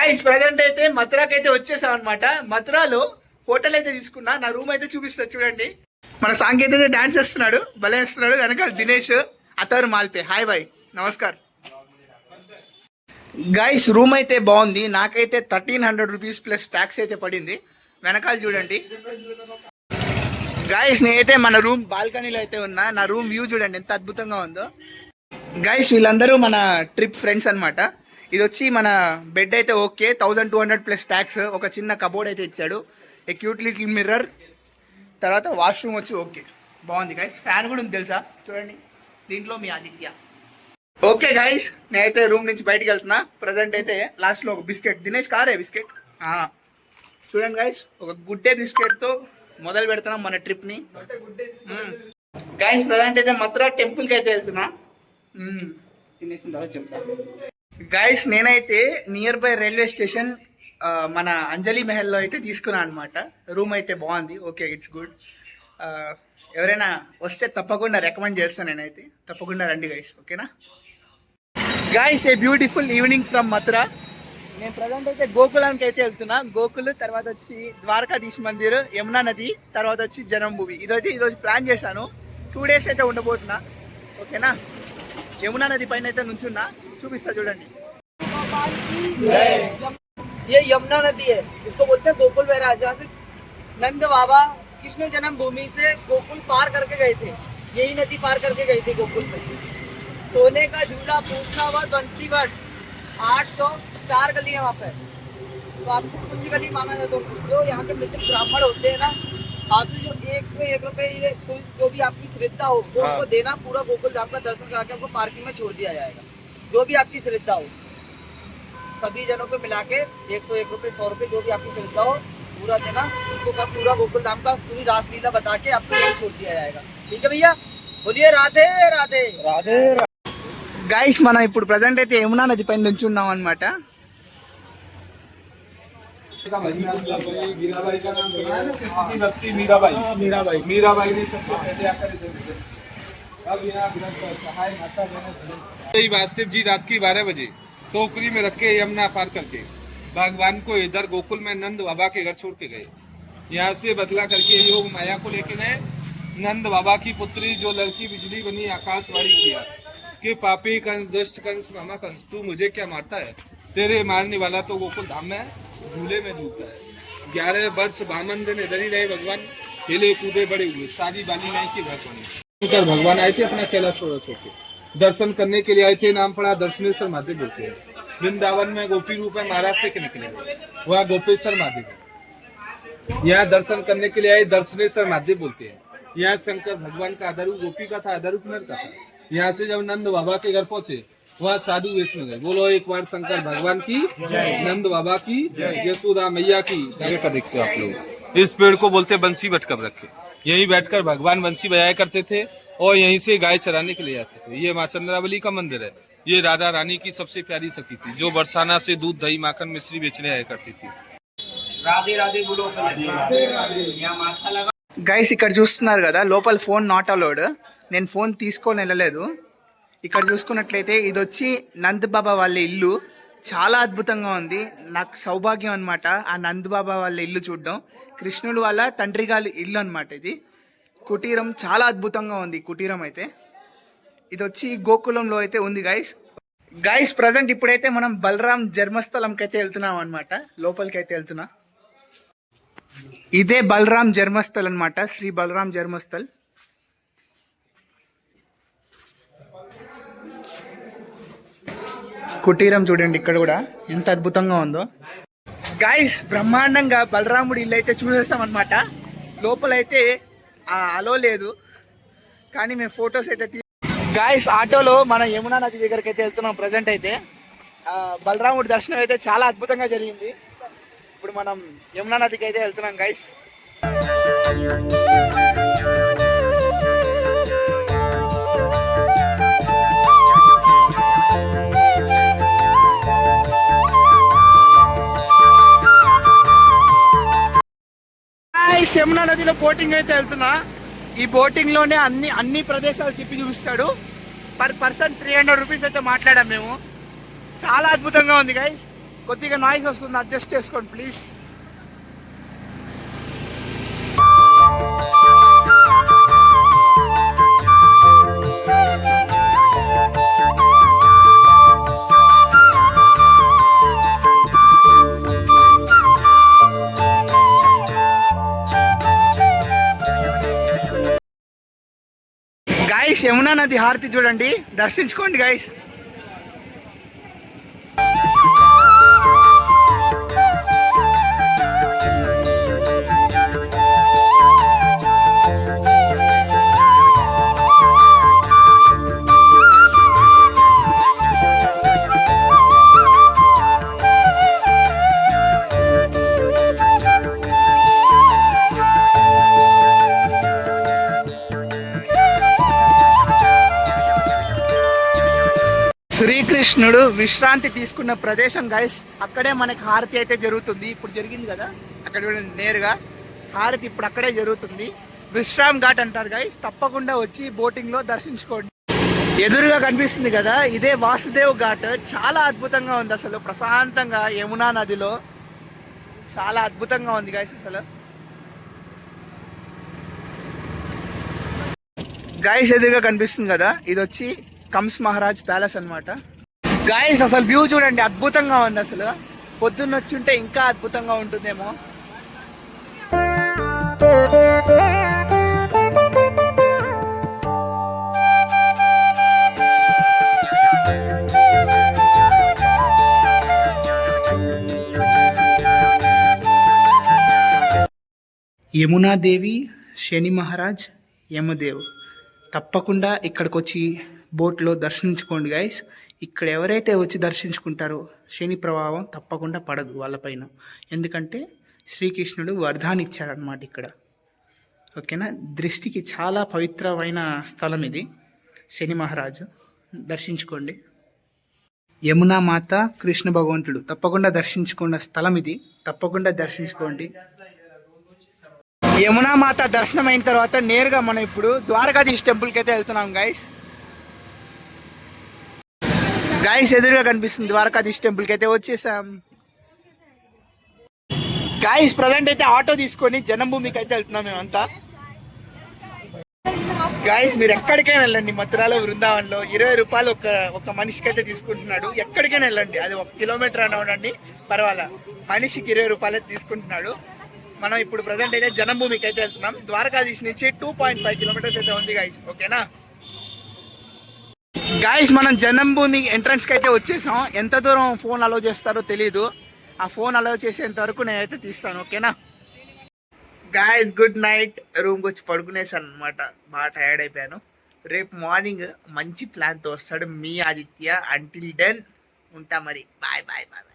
Guys present అయితే మథురాకి అయితే వచ్చేసాం అనమాట. మథురాలో హోటల్ అయితే తీసుకున్నా. నా రూమ్ అయితే చూపిస్తా చూడండి. మన సాంకేతిక డాన్స్ చేస్తున్నాడు, భలే వేస్తున్నాడు. వెనకాల దినేష్ అతరు మాల్పే. హాయ్ బాయ్, నమస్కార్. గాయస్ రూమ్ అయితే బాగుంది. నాకైతే 1300 రూపీస్ ప్లస్ ట్యాక్స్ అయితే పడింది. వెనకాల చూడండి గాయస్. నేనైతే మన రూమ్ బాల్కనీలో అయితే ఉన్నా. నా రూమ్ వ్యూ చూడండి ఎంత అద్భుతంగా ఉందో. గాయస్ వీళ్ళందరూ మన ట్రిప్ ఫ్రెండ్స్ అనమాట. ఇది వచ్చి మన బెడ్ అయితే ఓకే, 1200 ప్లస్ ట్యాక్స్. ఒక చిన్న కబోర్డ్ అయితే ఇచ్చాడు, ఏ క్యూట్ లిటిల్ మిర్రర్, తర్వాత వాష్రూమ్ వచ్చి ఓకే, బాగుంది గాయస్. ఫ్యాన్ కూడా ఉంది తెలుసా, చూడండి. దీంట్లో మీ ఆదిత్య. ఓకే గాయస్, నేనైతే రూమ్ నుంచి బయటకు వెళ్తున్నా. ప్రజెంట్ అయితే లాస్ట్లో ఒక బిస్కెట్, దినేష్ కారే బిస్కెట్ చూడండి గాయస్. ఒక గుడ్డే బిస్కెట్తో మొదలు పెడుతున్నాం మన ట్రిప్ని. గాయస్ ప్రజెంట్ అయితే మథురా టెంపుల్కి అయితే వెళ్తున్నా. తినేసిన తర్వాత చెప్తాను. గాయస్ నేనైతే నియర్ బై రైల్వే స్టేషన్ మన అంజలి మెహల్లో అయితే తీసుకున్నాను అనమాట. రూమ్ అయితే బాగుంది, ఓకే, ఇట్స్ గుడ్. ఎవరైనా వస్తే తప్పకుండా రికమెండ్ చేస్తాను నేనైతే. తప్పకుండా రండి గైస్, ఓకేనా. Guys a beautiful evening from Mathura. నేను ప్రజెంట్ అయితే గోకులానికి అయితే వెళ్తున్నా. గోకుల్ తర్వాత వచ్చి ద్వారకాధీశ్ మందిర్, యమునా నది, తర్వాత వచ్చి జన్మభూమి. ఇదైతే ఈరోజు ప్లాన్ చేశాను. 2 days అయితే ఉండబోతున్నా, ఓకేనా. యమునా నది పైన అయితే నుంచున్నా, చూపిస్తా చూడండి. ये यमुना नदी है, इसको बोलते हैं गोकुल बैराज, जहाँ से नंद बाबा कृष्ण जन्मभूमि से गोकुल पार करके गए थे. यही नदी पार करके गई थी गोकुल में. सोने का झूला, पूछनावत, बंसीवट, 804 गली है वहाँ पे. तो आपको कुछ गली मांगा जाता है. जो यहाँ के मिश्रित ब्राह्मण होते हैं ना, आपसे जो 101 रुपए जो भी आपकी श्रद्धा हो वो आपको देना. पूरा गोकुल धाम का दर्शन करा के आपको पार्किंग में छोड़ दिया जाएगा. जो भी आपकी श्रद्धा हो, सभी जनों को मिला के 101 रुपए, 100 रुपए, जो भी आपकी श्रद्धा हो पूरा देना. उसको पूरा गोकुल धाम का पूरी रासलीला बता के आपको यही छोड़ दिया जाएगा. ठीक है भैया, बोलिए राधे राधे राधे. గాయస్ మనం ఇప్పుడు ప్రజెంట్ అయితే యమునా నది పైన నుంచి ఉన్నాం అనమాట. वास्तव जी रात की 12 बजे टोकरी में रख के यमुना पार करके भगवान को इधर गोकुल में नंद बाबा के घर छोड़ के गए. यहाँ से बदला करके योग माया को लेके गए. नंद बाबा की पुत्री जो लड़की बिजली बनी आकाशवाणी किया कि पापी कंस, दुष्ट कंस, मामा कंस, तू मुझे क्या मारता है? तेरे मारने वाला तो गोकुल धाम में झूले में डूबता है. 11 वर्ष बामन दिन इधर ही रहे भगवान, हिले कूदे बड़े हुए. सारी बाली नहीं की भक्त भगवान आए थे अपना कैलाश छोड़ के दर्शन करने के लिए आए थे. नाम पड़ा दर्शनेश्वर महादेव बोलते हैं. वृंदावन में गोपी रूप है, महाराष्ट्र के निकले वहाँ गोपेश्वर महादेव है. यहाँ दर्शन करने के लिए आए, दर्शनेश्वर महादेव बोलते हैं. यहाँ शंकर भगवान का अधरू गोपी का था, अधरू नर का था. यहाँ से जब नंद बाबा के घर पहुंचे वहाँ साधु वेश में गए. बोलो एक बार शंकर भगवान की जय, नंद बाबा की जय, यशोदा मैया की जय. कर देखते हो आप लोग, इस पेड़ को बोलते बंसी बटकर रखे. यहीं बैठकर भगवान बंसी बजाया करते थे और यहीं से गाय चराने के लिए आते थे. ये माँ चंद्रावली का मंदिर है. ये राधा रानी की सबसे प्यारी सखी थी जो बरसाना से दूध, दही, माखन, मिश्री बेचने आया करती थी. राधे राधे बोलो. గైస్ ఇక్కడ చూస్తున్నారు కదా, లోపల ఫోన్ నాట్ అలౌడ్. నేను ఫోన్ తీసుకొని వెళ్ళలేదు. ఇక్కడ చూసుకున్నట్లయితే ఇది వచ్చి నంద్ బాబా వాళ్ళ ఇల్లు. చాలా అద్భుతంగా ఉంది. నాకు సౌభాగ్యం అనమాట ఆ నంద్ బాబా వాళ్ళ ఇల్లు చూడడం. కృష్ణుడు వాళ్ళ తండ్రి గారి ఇల్లు అనమాట ఇది. కుటీరం చాలా అద్భుతంగా ఉంది కుటీరం అయితే. ఇది వచ్చి గోకులంలో అయితే ఉంది గైస్. ప్రజెంట్ ఇప్పుడైతే మనం బలరాం జన్మస్థలంకి అయితే వెళ్తున్నాం అనమాట. లోపలికి అయితే వెళ్తున్నా. ఇదే బలరాం జన్మస్థల్ అనమాట, శ్రీ బలరాం జన్మస్థల్. కుటీరం చూడండి ఇక్కడ కూడా ఎంత అద్భుతంగా ఉందో. గైస్ బ్రహ్మాండంగా బలరాముడి ఇల్లు అయితే చూసేస్తాం అనమాట. లోపలైతే అలో లేదు, కానీ మేము ఫొటోస్ అయితే గాయస్ ఆటోలో మన యమునా నది దగ్గరికి అయితే వెళ్తున్నాం. ప్రజెంట్ అయితే బలరాముడి దర్శనం అయితే చాలా అద్భుతంగా జరిగింది. ఇప్పుడు మనం యమునా నదికి అయితే వెళ్తున్నాం గైస్. యమునా నదిలో బోటింగ్ అయితే వెళ్తున్నా. ఈ బోటింగ్ లోనే అన్ని ప్రదేశాలు తిప్పి చూపిస్తాడు. పర్ పర్సన్ 300 రూపీస్ అయితే మాట్లాడాం మేము. చాలా అద్భుతంగా ఉంది గైస్. కొద్దిగా నాయిస్ వస్తుంది, అడ్జస్ట్ చేసుకోండి ప్లీజ్. గాయస్ యమునా నది హారతి చూడండి, దర్శించుకోండి గాయస్. శ్రీకృష్ణుడు విశ్రాంతి తీసుకున్న ప్రదేశం గైస్. అక్కడే మనకి హారతి అయితే జరుగుతుంది. ఇప్పుడు జరిగింది కదా అక్కడ నేరుగా హారతి ఇప్పుడు అక్కడే జరుగుతుంది. విశ్రామ్ ఘాట్ అంటారు గైస్. తప్పకుండా వచ్చి బోటింగ్ లో దర్శించుకోండి. ఎదురుగా కనిపిస్తుంది కదా ఇదే వాసుదేవ్ ఘాట్. చాలా అద్భుతంగా ఉంది అసలు, ప్రశాంతంగా యమునా నదిలో చాలా అద్భుతంగా ఉంది గైస్ అసలు. గైస్ ఎదురుగా కనిపిస్తుంది కదా ఇది వచ్చి కంస్ మహారాజ్ ప్యాలెస్ అన్నమాట. గాయస్ అసలు వ్యూ చూడండి, అద్భుతంగా ఉంది అసలు. పొద్దున్న వచ్చి ఉంటే ఇంకా అద్భుతంగా ఉంటుందేమో. యమునాదేవి, శని మహారాజ్, యమదేవ్ తప్పకుండా ఇక్కడికి వచ్చి బోట్లో దర్శించుకోండి గైస్. ఇక్కడ ఎవరైతే వచ్చి దర్శించుకుంటారో శని ప్రభావం తప్పకుండా పడదు వాళ్ళపైన. ఎందుకంటే శ్రీకృష్ణుడు వరదాన్ని ఇచ్చాడనమాట ఇక్కడ. ఓకేనా, దృష్టికి చాలా పవిత్రమైన స్థలం ఇది. శని మహారాజు దర్శించుకోండి. యమునా మాత, కృష్ణ భగవంతుడు తప్పకుండా దర్శించుకున్న స్థలం ఇది. తప్పకుండా దర్శించుకోండి. యమునా మాత దర్శనం అయిన తర్వాత నేరుగా మనం ఇప్పుడు ద్వారకాధీశ్ టెంపుల్కి అయితే వెళ్తున్నాం గైస్. గాయస్ ఎదురుగా కనిపిస్తుంది ద్వారకాధీశ్ టెంపుల్కి అయితే వచ్చేసాం. గాయస్ ప్రజెంట్ అయితే ఆటో తీసుకొని జన్మభూమికి అయితే వెళ్తున్నాం మేమంతా. గాయస్ మీరు ఎక్కడికైనా వెళ్ళండి, మథురాలో బృందావనంలో 20 రూపాయలు ఒక మనిషికి అయితే తీసుకుంటున్నాడు. ఎక్కడికైనా వెళ్ళండి, అది 1 కిలోమీటర్ అని ఉండండి పర్వాలా, మనిషికి 20 రూపాయలు అయితే తీసుకుంటున్నాడు. మనం ఇప్పుడు ప్రజెంట్ అయితే జన్మభూమికి అయితే వెళ్తున్నాం. ద్వారకాధీశ్ నుంచి 2.5 కిలోమీటర్స్ అయితే ఉంది గాయస్. ఓకేనా గాయస్ మనం జన్మభూమి ఎంట్రన్స్ కి అయితే వచ్చేసాం. ఎంత దూరం ఫోన్ అలౌ చేస్తారో తెలీదు. ఆ ఫోన్ అలౌ చేసేంత వరకు నేనైతే తీస్తాను. ఓకేనా గాయస్, గుడ్ నైట్. రూమ్కి వచ్చి పడుకునేసాను అనమాట. బాగా టైర్డ్ అయిపోయాను. రేపు మార్నింగ్ మంచి ప్లాన్తో వస్తాడు మీ ఆదిత్య. అంటిల్ దెన్ ఉంటా మరి. Bye bye bye.